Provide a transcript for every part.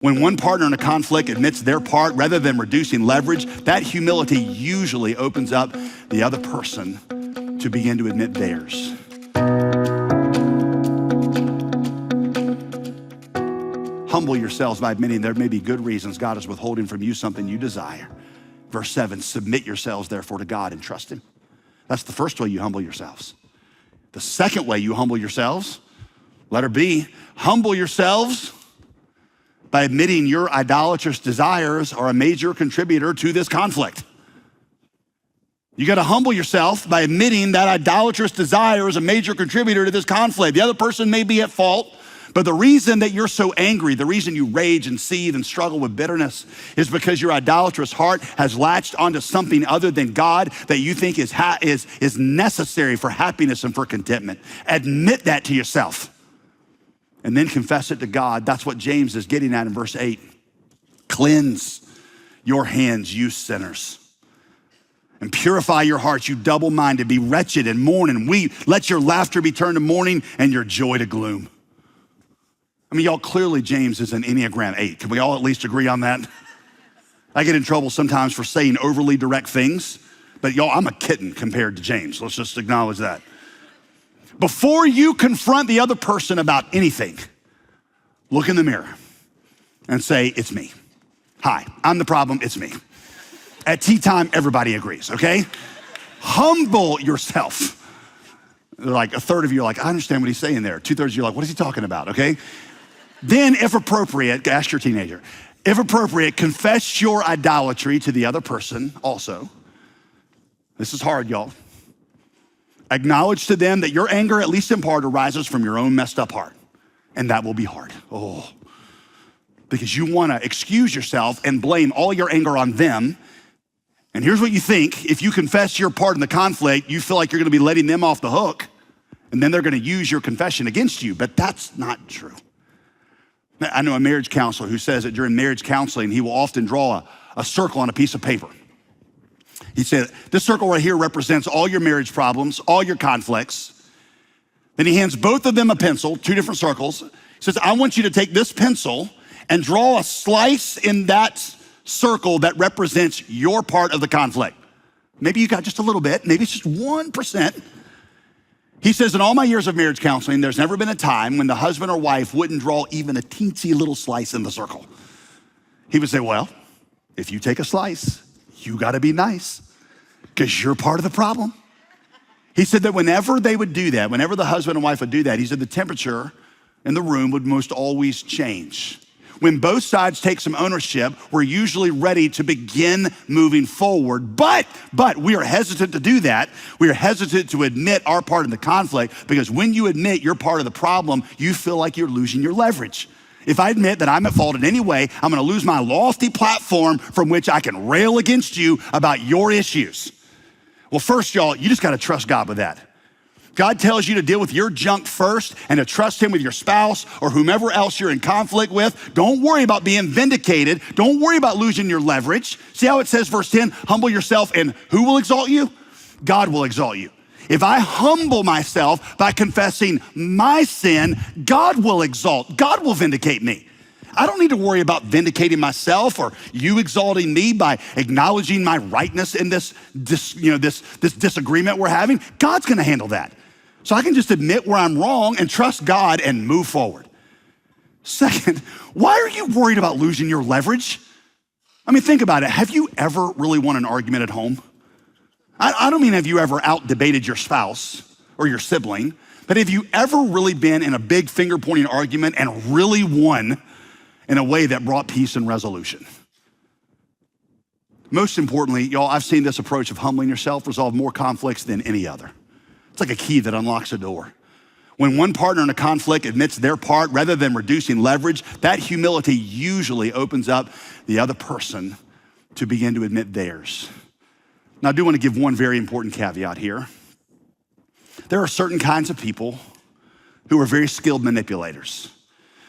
When one partner in a conflict admits their part rather than reducing leverage, that humility usually opens up the other person to begin to admit theirs. Humble yourselves by admitting there may be good reasons God is withholding from you something you desire. Verse 7, submit yourselves therefore to God and trust him. That's the first way you humble yourselves. The second way you humble yourselves, letter B, humble yourselves by admitting your idolatrous desires are a major contributor to this conflict. You gotta humble yourself by admitting that idolatrous desire is a major contributor to this conflict. The other person may be at fault, but the reason that you're so angry, the reason you rage and seethe and struggle with bitterness is because your idolatrous heart has latched onto something other than God that you think is necessary for happiness and for contentment. Admit that to yourself and then confess it to God. That's what James is getting at in verse 8. Cleanse your hands, you sinners, and purify your hearts, you double-minded. Be wretched and mourn and weep. Let your laughter be turned to mourning and your joy to gloom. I mean, y'all, clearly James is an Enneagram 8. Can we all at least agree on that? I get in trouble sometimes for saying overly direct things, but y'all, I'm a kitten compared to James. Let's just acknowledge that. Before you confront the other person about anything, look in the mirror and say, it's me. Hi, I'm the problem, it's me. At tea time, everybody agrees, okay? Humble yourself. Like a third of you are like, I understand what he's saying there. 2/3 of you are like, what is he talking about, okay? Then, if appropriate, ask your teenager, if appropriate, confess your idolatry to the other person also. This is hard, y'all. Acknowledge to them that your anger, at least in part, arises from your own messed up heart. And that will be hard. Oh, because you want to excuse yourself and blame all your anger on them. And here's what you think. If you confess your part in the conflict, you feel like you're going to be letting them off the hook. And then they're going to use your confession against you. But that's not true. I know a marriage counselor who says that during marriage counseling, he will often draw a circle on a piece of paper. He said, this circle right here represents all your marriage problems, all your conflicts. Then he hands both of them a pencil, 2 different circles. He says, I want you to take this pencil and draw a slice in that circle that represents your part of the conflict. Maybe you got just a little bit, maybe it's just 1%. He says, in all my years of marriage counseling, there's never been a time when the husband or wife wouldn't draw even a teensy little slice in the circle. He would say, well, if you take a slice, you gotta be nice because you're part of the problem. He said that whenever they would do that, whenever the husband and wife would do that, he said the temperature in the room would most always change. When both sides take some ownership, we're usually ready to begin moving forward. But we are hesitant to do that. We are hesitant to admit our part in the conflict because when you admit you're part of the problem, you feel like you're losing your leverage. If I admit that I'm at fault in any way, I'm gonna lose my lofty platform from which I can rail against you about your issues. Well, first, y'all, you just gotta trust God with that. God tells you to deal with your junk first and to trust him with your spouse or whomever else you're in conflict with. Don't worry about being vindicated. Don't worry about losing your leverage. See how it says, verse 10, humble yourself and who will exalt you? God will exalt you. If I humble myself by confessing my sin, God will exalt. God will vindicate me. I don't need to worry about vindicating myself or you exalting me by acknowledging my rightness in this disagreement we're having. God's gonna handle that. So I can just admit where I'm wrong and trust God and move forward. Second, why are you worried about losing your leverage? I mean, think about it. Have you ever really won an argument at home? I don't mean have you ever out-debated your spouse or your sibling, but have you ever really been in a big finger-pointing argument and really won in a way that brought peace and resolution? Most importantly, y'all, I've seen this approach of humbling yourself resolve more conflicts than any other. It's like a key that unlocks a door. When one partner in a conflict admits their part rather than reducing leverage, that humility usually opens up the other person to begin to admit theirs. Now, I do want to give one very important caveat here. There are certain kinds of people who are very skilled manipulators,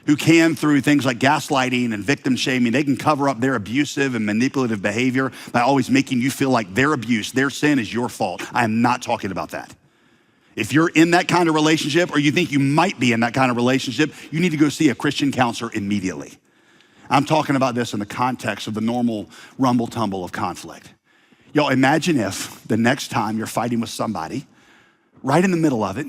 who can, through things like gaslighting and victim shaming, they can cover up their abusive and manipulative behavior by always making you feel like their abuse, their sin is your fault. I am not talking about that. If you're in that kind of relationship or you think you might be in that kind of relationship, you need to go see a Christian counselor immediately. I'm talking about this in the context of the normal rumble tumble of conflict. Y'all, imagine if the next time you're fighting with somebody, right in the middle of it,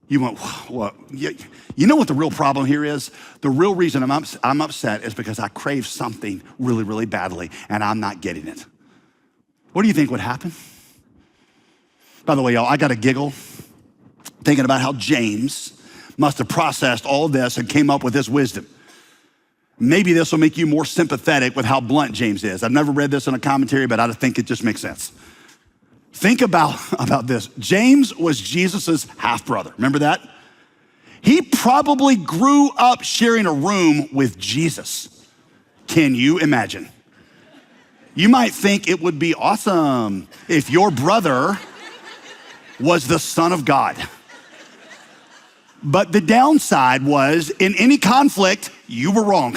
you went, what? You know what the real problem here is? The real reason I'm upset is because I crave something really, really badly and I'm not getting it. What do you think would happen? By the way, y'all, I got a giggle thinking about how James must have processed all of this and came up with this wisdom. Maybe this will make you more sympathetic with how blunt James is. I've never read this in a commentary, but I think it just makes sense. Think about this. James was Jesus's half-brother. Remember that? He probably grew up sharing a room with Jesus. Can you imagine? You might think it would be awesome if your brother was the Son of God. But the downside was, in any conflict, you were wrong.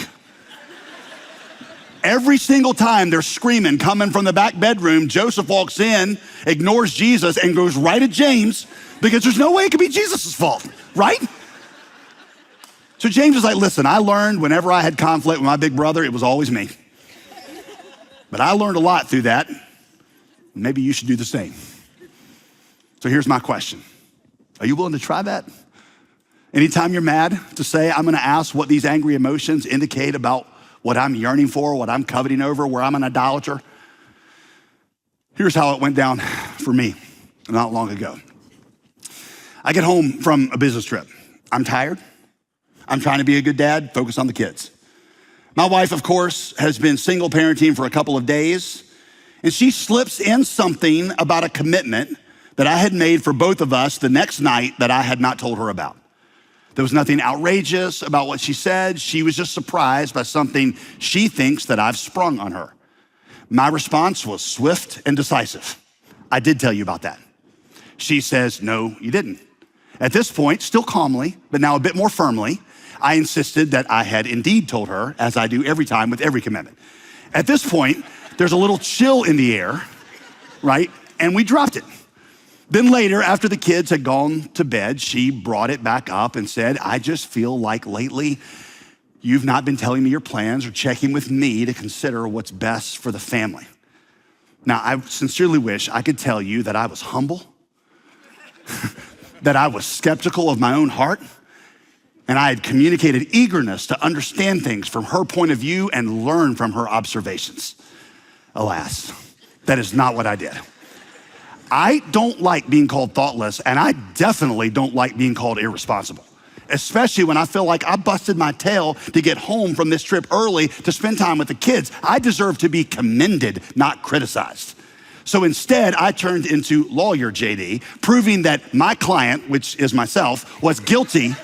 Every single time they're screaming, coming from the back bedroom, Joseph walks in, ignores Jesus, and goes right at James because there's no way it could be Jesus' fault, right? So James is like, listen, I learned whenever I had conflict with my big brother, it was always me. But I learned a lot through that. Maybe you should do the same. So here's my question. Are you willing to try that? Anytime you're mad, to say, I'm gonna ask what these angry emotions indicate about what I'm yearning for, what I'm coveting over, where I'm an idolater. Here's how it went down for me not long ago. I get home from a business trip. I'm tired. I'm trying to be a good dad, focus on the kids. My wife, of course, has been single parenting for a couple of days, and she slips in something about a commitment that I had made for both of us the next night that I had not told her about. There was nothing outrageous about what she said. She was just surprised by something she thinks that I've sprung on her. My response was swift and decisive. I did tell you about that. She says, no, you didn't. At this point, still calmly, but now a bit more firmly, I insisted that I had indeed told her, as I do every time with every commitment. At this point, there's a little chill in the air, right? And we dropped it. Then later, after the kids had gone to bed, she brought it back up and said, I just feel like lately you've not been telling me your plans or checking with me to consider what's best for the family. Now, I sincerely wish I could tell you that I was humble, that I was skeptical of my own heart, and I had communicated eagerness to understand things from her point of view and learn from her observations. Alas, that is not what I did. I don't like being called thoughtless, and I definitely don't like being called irresponsible, especially when I feel like I busted my tail to get home from this trip early to spend time with the kids. I deserve to be commended, not criticized. So instead, I turned into lawyer JD, proving that my client, which is myself, was guilty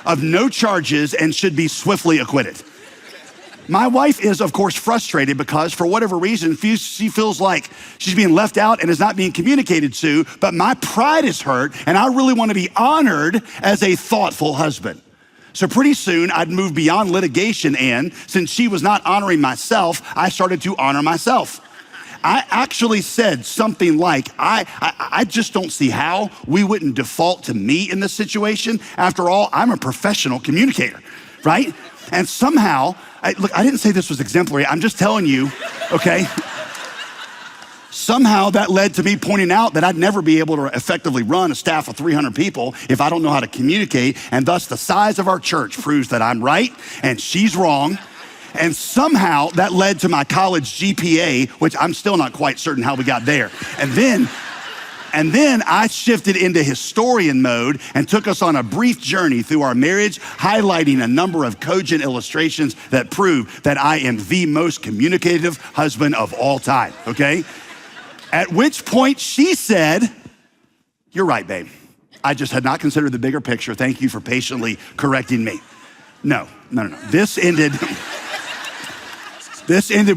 of no charges and should be swiftly acquitted. My wife is, of course, frustrated because for whatever reason, she feels like she's being left out and is not being communicated to, but my pride is hurt and I really want to be honored as a thoughtful husband. So pretty soon I'd move beyond litigation, and since she was not honoring myself, I started to honor myself. I actually said something like, I just don't see how we wouldn't default to me in this situation. After all, I'm a professional communicator, right? And somehow, look, I didn't say this was exemplary. I'm just telling you, okay? Somehow that led to me pointing out that I'd never be able to effectively run a staff of 300 people if I don't know how to communicate. And thus the size of our church proves that I'm right and she's wrong. And somehow that led to my college GPA, which I'm still not quite certain how we got there. And then I shifted into historian mode and took us on a brief journey through our marriage, highlighting a number of cogent illustrations that prove that I am the most communicative husband of all time, okay? At which point she said, you're right, babe. I just had not considered the bigger picture. Thank you for patiently correcting me. No. This ended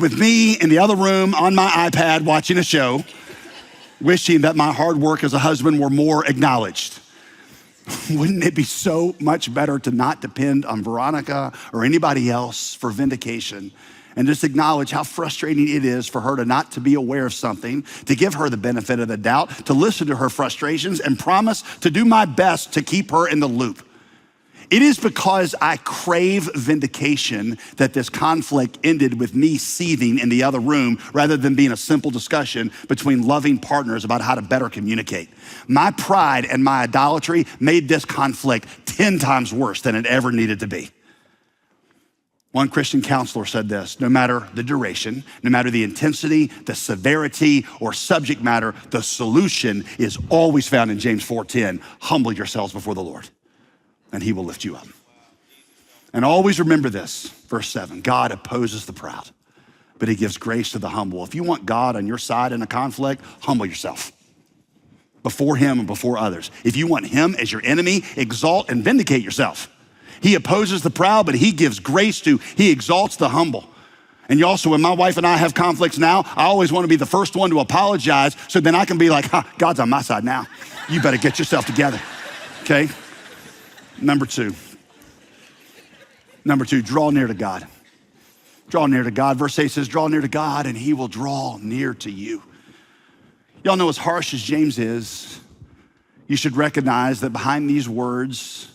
with me in the other room on my iPad watching a show, wishing that my hard work as a husband were more acknowledged. Wouldn't it be so much better to not depend on Veronica or anybody else for vindication and just acknowledge how frustrating it is for her to not to be aware of something, to give her the benefit of the doubt, to listen to her frustrations and promise to do my best to keep her in the loop. It is because I crave vindication that this conflict ended with me seething in the other room rather than being a simple discussion between loving partners about how to better communicate. My pride and my idolatry made this conflict 10 times worse than it ever needed to be. One Christian counselor said this: no matter the duration, no matter the intensity, the severity, or subject matter, the solution is always found in James 4:10. Humble yourselves before the Lord, and he will lift you up. And always remember this, verse 7, God opposes the proud, but he gives grace to the humble. If you want God on your side in a conflict, humble yourself before him and before others. If you want him as your enemy, exalt and vindicate yourself. He opposes the proud, but he gives grace to, he exalts the humble. And you also, when my wife and I have conflicts now, I always want to be the first one to apologize so then I can be like, God's on my side now. You better get yourself together, okay? Number two, draw near to God. Draw near to God. Verse 8 says, draw near to God and he will draw near to you. Y'all know, as harsh as James is, you should recognize that behind these words,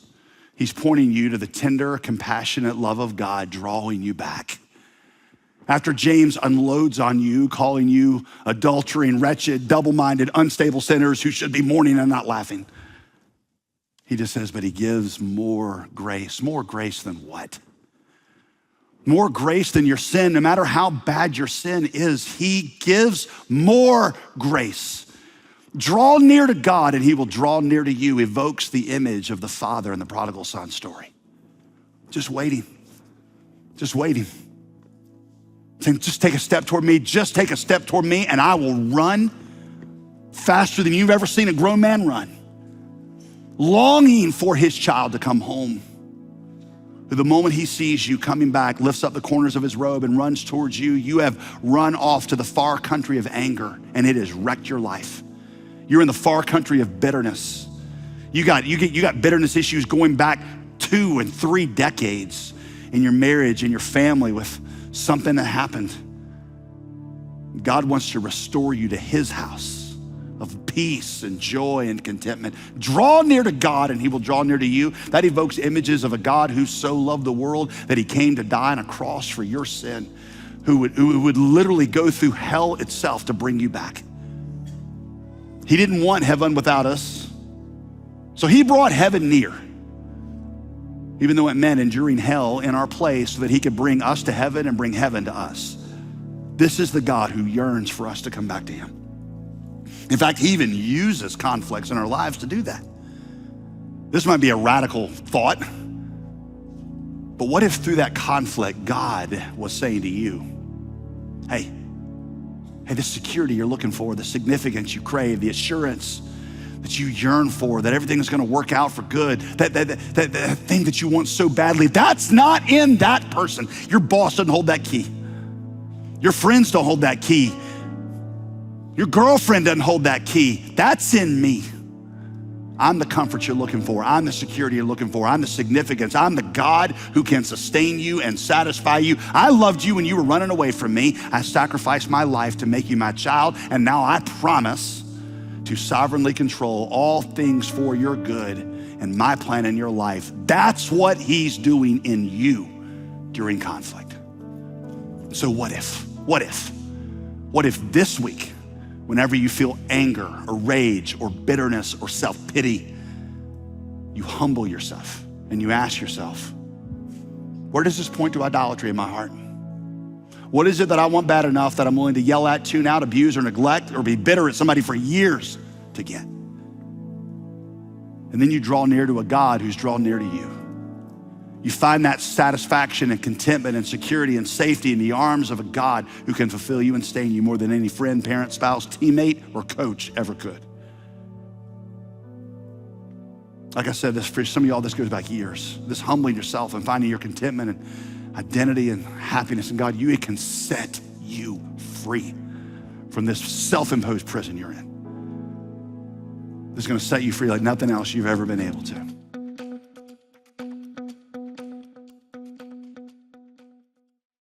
he's pointing you to the tender, compassionate love of God drawing you back. After James unloads on you, calling you adulterine, wretched, double-minded, unstable sinners who should be mourning and not laughing, he just says, but he gives more grace. More grace than what? More grace than your sin. No matter how bad your sin is, he gives more grace. Draw near to God and he will draw near to you, evokes the image of the father in the prodigal son story. Just waiting, saying, just take a step toward me, and I will run faster than you've ever seen a grown man run, longing for his child to come home. Who the moment he sees you coming back, lifts up the corners of his robe and runs towards you. You have run off to the far country of anger and it has wrecked your life. You're in the far country of bitterness. You got bitterness issues going back 2 and 3 decades in your marriage, in your family, with something that happened. God wants to restore you to his house of peace and joy and contentment. Draw near to God and he will draw near to you. That evokes images of a God who so loved the world that he came to die on a cross for your sin, who would literally go through hell itself to bring you back. He didn't want heaven without us, so he brought heaven near, even though it meant enduring hell in our place so that he could bring us to heaven and bring heaven to us. This is the God who yearns for us to come back to him. In fact, he even uses conflicts in our lives to do that. This might be a radical thought, but what if through that conflict, God was saying to you, hey, the security you're looking for, the significance you crave, the assurance that you yearn for, that everything is gonna work out for good, that thing that you want so badly, that's not in that person. Your boss doesn't hold that key. Your friends don't hold that key. Your girlfriend doesn't hold that key. That's in me. I'm the comfort you're looking for. I'm the security you're looking for. I'm the significance. I'm the God who can sustain you and satisfy you. I loved you when you were running away from me. I sacrificed my life to make you my child, and now I promise to sovereignly control all things for your good and my plan in your life. That's what he's doing in you during conflict. So what if this week, whenever you feel anger or rage or bitterness or self-pity, you humble yourself and you ask yourself, where does this point to idolatry in my heart? What is it that I want bad enough that I'm willing to yell at, tune out, abuse, or neglect, or be bitter at somebody for years to get? And then you draw near to a God who's drawn near to you. You find that satisfaction and contentment and security and safety in the arms of a God who can fulfill you and sustain you more than any friend, parent, spouse, teammate, or coach ever could. Like I said, this for some of y'all, this goes back years. This humbling yourself and finding your contentment and identity and happiness in God, it can set you free from this self-imposed prison you're in. This is gonna set you free like nothing else you've ever been able to.